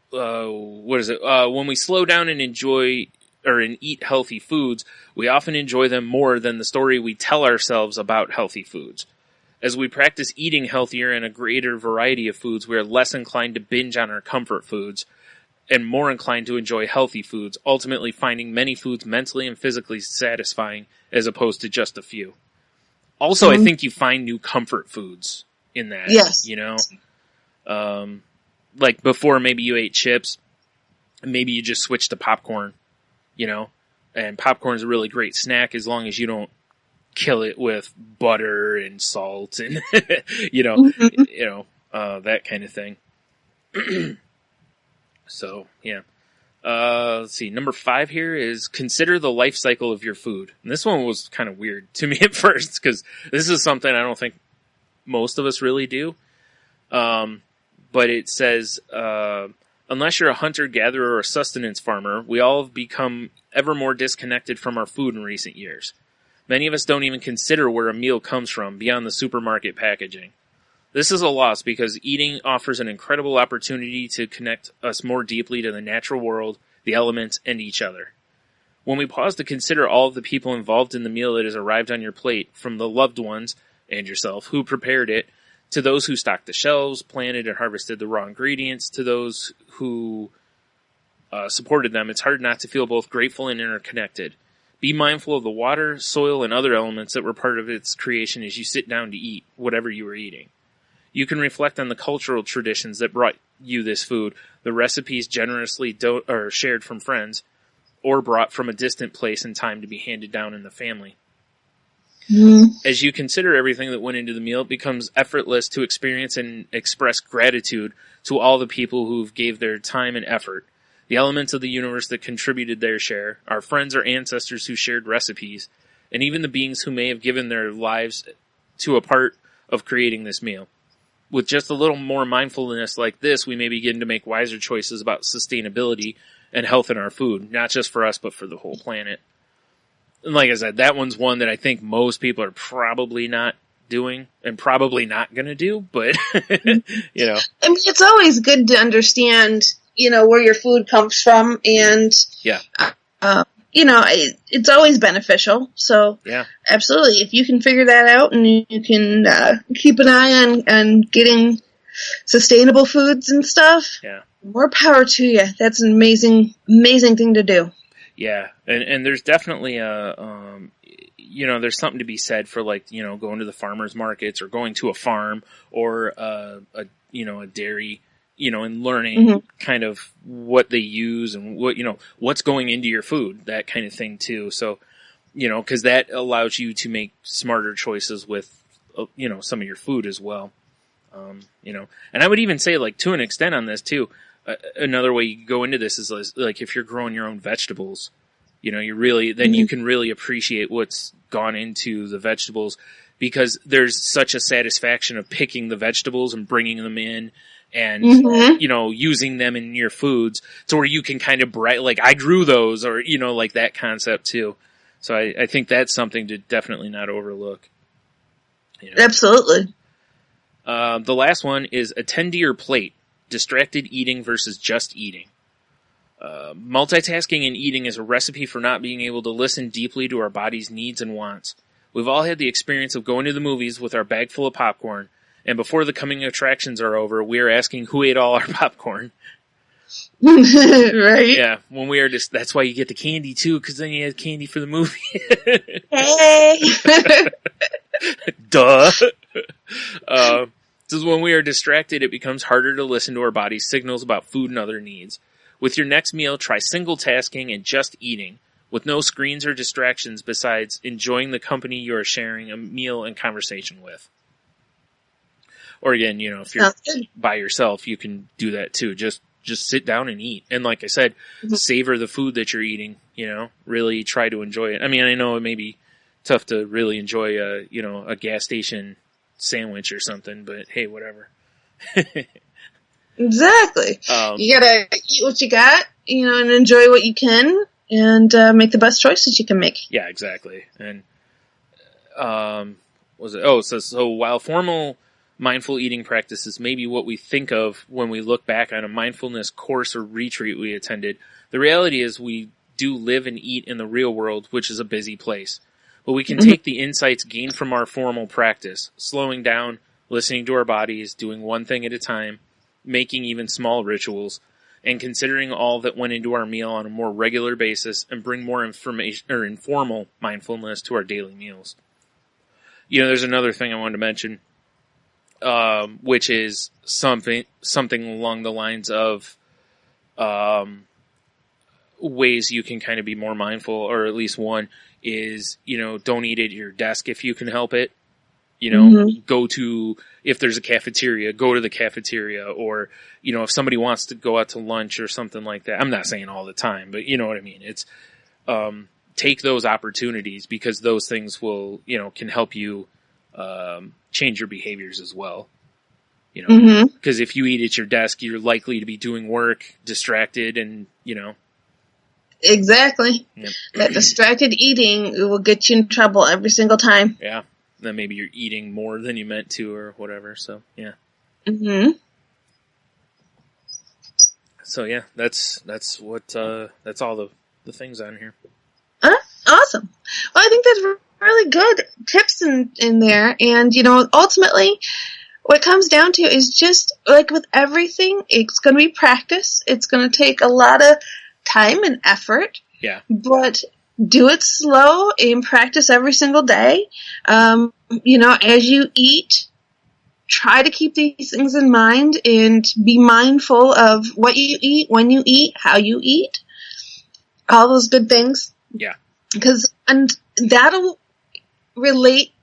what is it? When we slow down and enjoy and eat healthy foods, we often enjoy them more than the story we tell ourselves about healthy foods. As we practice eating healthier and a greater variety of foods, we are less inclined to binge on our comfort foods and more inclined to enjoy healthy foods, ultimately finding many foods mentally and physically satisfying as opposed to just a few. Also, I think you find new comfort foods in that. Yes. Like before maybe you ate chips, maybe you just switched to popcorn, and popcorn is a really great snack as long as you don't kill it with butter and salt and, that kind of thing. So, yeah. Let's see. Number 5 here is consider the life cycle of your food. And this one was kind of weird to me at first because this is something I don't think most of us really do. But it says, unless you're a hunter-gatherer or a sustenance farmer, we all have become ever more disconnected from our food in recent years. Many of us don't even consider where a meal comes from beyond the supermarket packaging. This is a loss because eating offers an incredible opportunity to connect us more deeply to the natural world, the elements, and each other. When we pause to consider all of the people involved in the meal that has arrived on your plate, from the loved ones, and yourself, who prepared it, to those who stocked the shelves, planted and harvested the raw ingredients, to those who supported them, it's hard not to feel both grateful and interconnected. Be mindful of the water, soil, and other elements that were part of its creation as you sit down to eat, whatever you were eating. You can reflect on the cultural traditions that brought you this food, the recipes generously shared from friends, or brought from a distant place and time to be handed down in the family. As you consider everything that went into the meal, it becomes effortless to experience and express gratitude to all the people who gave their time and effort, the elements of the universe that contributed their share, our friends or ancestors who shared recipes, and even the beings who may have given their lives to a part of creating this meal. With just a little more mindfulness like this, we may begin to make wiser choices about sustainability and health in our food, not just for us, but for the whole planet. And like I said, that one's one that I think most people are probably not doing and probably not going to do, but, you know. I mean, it's always good to understand, you know, where your food comes from, and, yeah. You know, it's always beneficial. So, yeah, absolutely. If you can figure that out and you can keep an eye on getting sustainable foods and stuff, yeah, more power to you. That's an amazing thing to do. Yeah, and there's definitely you know, there's something to be said for, like, you know, going to the farmers markets or going to a farm or a dairy, you know, and learning kind of what they use and what, you know, what's going into your food, that kind of thing too. So, you know, because that allows you to make smarter choices with, you know, some of your food as well. You know, and I would even say, like, to an extent on this too, another way you go into this is like if you're growing your own vegetables, you know, you can really appreciate what's gone into the vegetables, because there's such a satisfaction of picking the vegetables and bringing them in and, you know, using them in your foods to where you can kind of like, I grew those, or, you know, like that concept too. So I think that's something to definitely not overlook. You know? Absolutely. The last one is attend to your plate. Distracted eating versus just eating. Multitasking and eating is a recipe for not being able to listen deeply to our body's needs and wants. We've all had the experience of going to the movies with our bag full of popcorn, and before the coming attractions are over, we are asking who ate all our popcorn. Right? Yeah, when we are that's why you get the candy too, because then you have candy for the movie. Hey! Duh! This is when we are distracted, it becomes harder to listen to our body's signals about food and other needs. With your next meal, try single tasking and just eating, with no screens or distractions besides enjoying the company you are sharing a meal and conversation with. Or again, you know, if you're by yourself, you can do that too. Just sit down and eat. And like I said, savor the food that you're eating, you know, really try to enjoy it. I mean, I know it may be tough to really enjoy a gas station sandwich or something, but hey, whatever. Exactly. You gotta eat what you got, you know, and enjoy what you can, and make the best choices you can make. Yeah, exactly. And so while formal mindful eating practices may be what we think of when we look back on a mindfulness course or retreat we attended, the reality is we do live and eat in the real world, which is a busy place. But we can take the insights gained from our formal practice, slowing down, listening to our bodies, doing one thing at a time, making even small rituals, and considering all that went into our meal on a more regular basis, and bring more information or informal mindfulness to our daily meals. You know, there's another thing I wanted to mention, which is something along the lines of ways you can kind of be more mindful, or at least one is, you know, don't eat at your desk if you can help it. You know, go to, if there's a cafeteria, go to the cafeteria, or, you know, if somebody wants to go out to lunch or something like that. I'm not saying all the time, but you know what I mean? It's, take those opportunities, because those things will, you know, can help you, change your behaviors as well. You know, because if you eat at your desk, you're likely to be doing work, distracted, and, you know. Exactly. Yep. That distracted eating will get you in trouble every single time. Yeah. Then maybe you're eating more than you meant to, or whatever. So, yeah. So, yeah, that's what, that's all the things on here. Awesome. Well, I think that's really good tips in there. And, you know, ultimately, what it comes down to is just, like with everything, it's going to be practice. It's going to take a lot of time and effort. Yeah. But do it slow and practice every single day. You know, as you eat, try to keep these things in mind and be mindful of what you eat, when you eat, how you eat, all those good things. Yeah. And that'll relate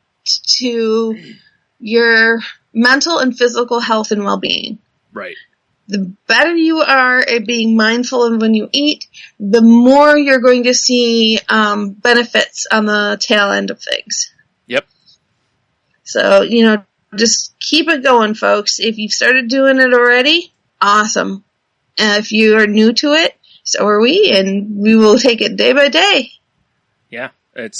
to your mental and physical health and well-being. Right. The better you are at being mindful of when you eat, the more you're going to see benefits on the tail end of things. Yep. So, you know, just keep it going, folks. If you've started doing it already, awesome. If you are new to it, so are we, and we will take it day by day. Yeah, it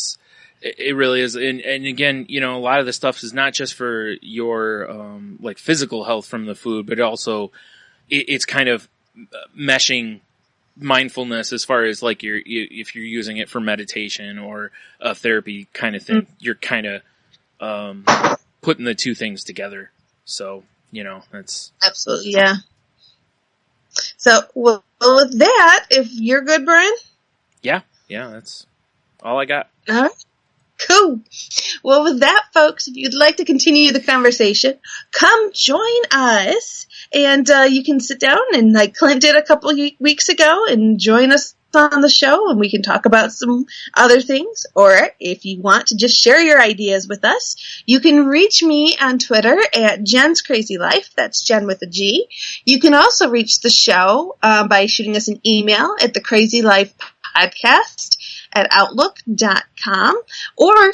really is. And again, you know, a lot of the stuff is not just for your, like physical health from the food, but also it's kind of meshing mindfulness as far as like if you're using it for meditation or a therapy kind of thing, you're kind of, putting the two things together. So, you know, that's absolutely, yeah. So, well, with that, if you're good, Brian? Yeah, that's all I got. All right. Cool. Well, with that, folks, if you'd like to continue the conversation, come join us, and you can sit down and, like Clint did a couple of weeks ago, and join us on the show, and we can talk about some other things. Or if you want to just share your ideas with us, you can reach me on Twitter at Jen's Crazy Life. That's Jen with a G. You can also reach the show by shooting us an email at thecrazylifepodcast@outlook.com, or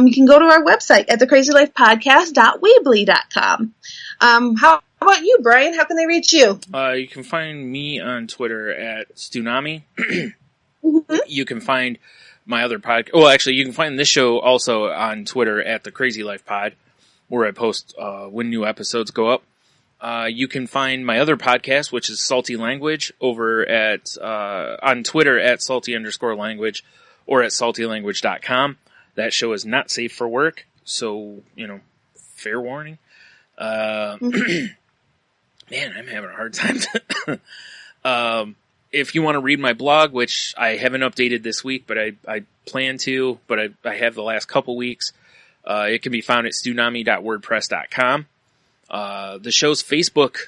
you can go to our website at thecrazylifepodcast.weebly.com. How about you, Brian? How can they reach you? You can find me on Twitter at Stunami. You can find my other podcast. Well, actually, you can find this show also on Twitter at The Crazy Life Pod, where I post when new episodes go up. You can find my other podcast, which is Salty Language, over at on Twitter at salty_language or at saltylanguage.com. That show is not safe for work, so, you know, fair warning. Man, I'm having a hard time. If you want to read my blog, which I haven't updated this week, but I plan to, but I have the last couple weeks, it can be found at stunami.wordpress.com. The show's Facebook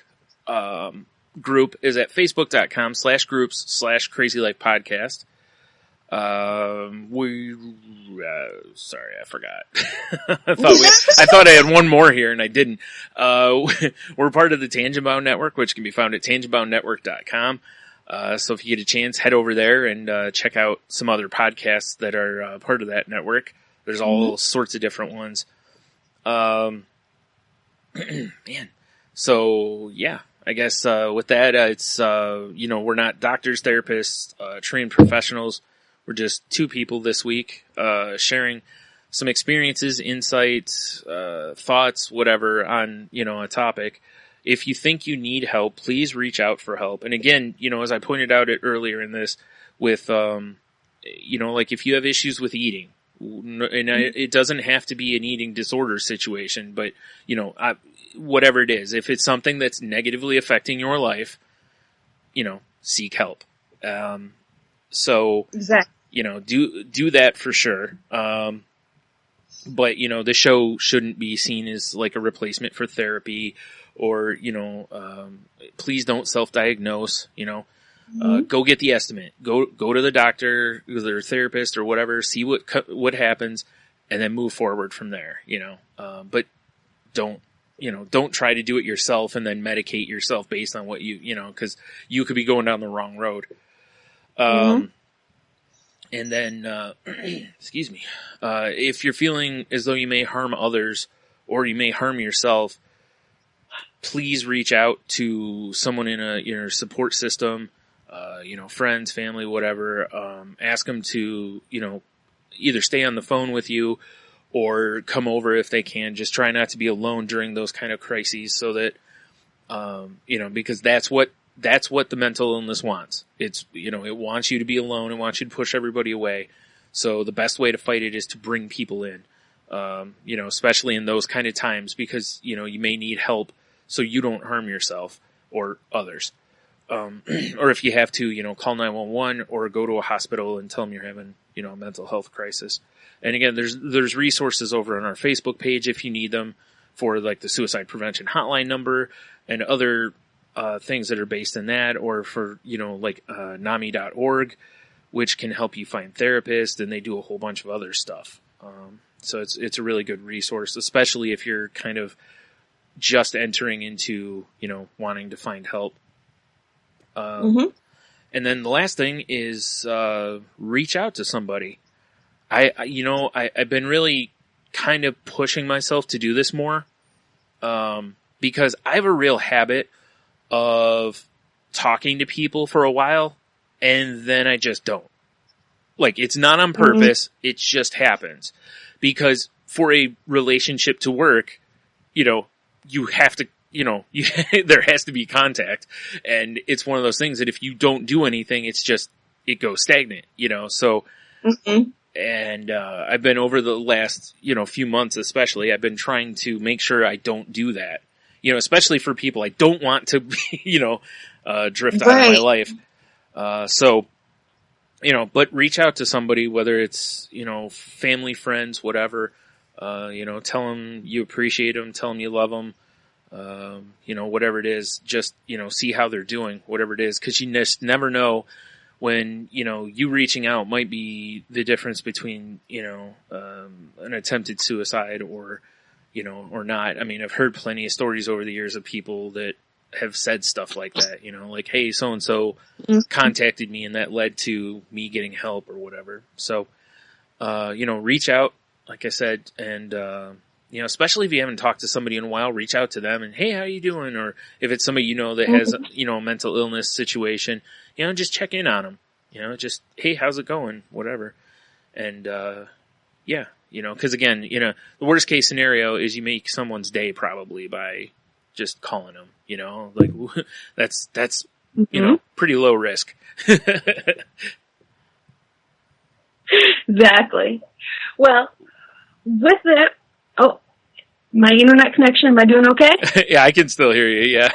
group is at facebook.com/groups/crazylifepodcast. Sorry, I forgot. I thought I had one more here and I didn't. We're part of the Tangentbound Network, which can be found at tangentboundnetwork.com. So if you get a chance, head over there and check out some other podcasts that are part of that network. There's all sorts of different ones. Man. So, yeah, I guess with that, it's, you know, we're not doctors, therapists, trained professionals. We're just two people this week sharing some experiences, insights, thoughts, whatever, on, you know, a topic. If you think you need help, please reach out for help. And again, you know, as I pointed out earlier in this, with, you know, like if you have issues with eating, and it doesn't have to be an eating disorder situation, but, you know, whatever it is, if it's something that's negatively affecting your life, you know, seek help. So, exactly. You know, do that for sure. But, you know, the show shouldn't be seen as like a replacement for therapy or, you know, please don't self-diagnose, you know, go get the estimate, go to the doctor, or their therapist or whatever, see what happens, and then move forward from there, but don't try to do it yourself and then medicate yourself based on what because you could be going down the wrong road. And then, excuse me, if you're feeling as though you may harm others or you may harm yourself, please reach out to someone in your support system, friends, family, whatever. Ask them to, either stay on the phone with you or come over if they can. Just try not to be alone during those kind of crises so that, because that's what the mental illness wants. It's, it wants you to be alone. It wants you to push everybody away. So the best way to fight it is to bring people in, especially in those kind of times because, you may need help so you don't harm yourself or others. Or if you have to, call 911 or go to a hospital and tell them you're having, a mental health crisis. And again, there's resources over on our Facebook page if you need them for like the suicide prevention hotline number and other things that are based in that, or for, NAMI.org, which can help you find therapists, and they do a whole bunch of other stuff. So it's a really good resource, especially if you're kind of just entering into, wanting to find help. And then the last thing is, reach out to somebody. I've been really kind of pushing myself to do this more, because I have a real habit of talking to people for a while and then I just don't. Like, it's not on purpose. It just happens because for a relationship to work, you have to, there has to be contact, and it's one of those things that if you don't do anything, it goes stagnant, so, and, I've been over the last, few months, especially, I've been trying to make sure I don't do that, especially for people I don't want to, drift out of my life. So, but reach out to somebody, whether it's, family, friends, whatever, tell them you appreciate them, tell them you love them. Whatever it is, just, see how they're doing, whatever it is, because you just never know when, you reaching out might be the difference between, an attempted suicide or, or not. I mean, I've heard plenty of stories over the years of people that have said stuff like that, like, hey, so-and-so contacted me and that led to me getting help or whatever. So, reach out, like I said, and, especially if you haven't talked to somebody in a while, reach out to them and, hey, how you doing? Or if it's somebody that has, a mental illness situation, just check in on them, just, hey, how's it going? Whatever. And, cause again, the worst case scenario is you make someone's day probably by just calling them, like that's, pretty low risk. Exactly. Well, with it, my internet connection, am I doing okay? Yeah, I can still hear you, yeah.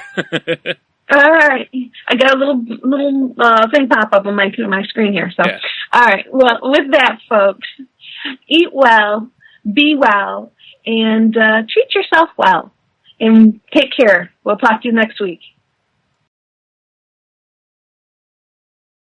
All right. I got a little thing pop up on my screen here. So, yeah. All right. Well, with that, folks, eat well, be well, and treat yourself well. And take care. We'll talk to you next week.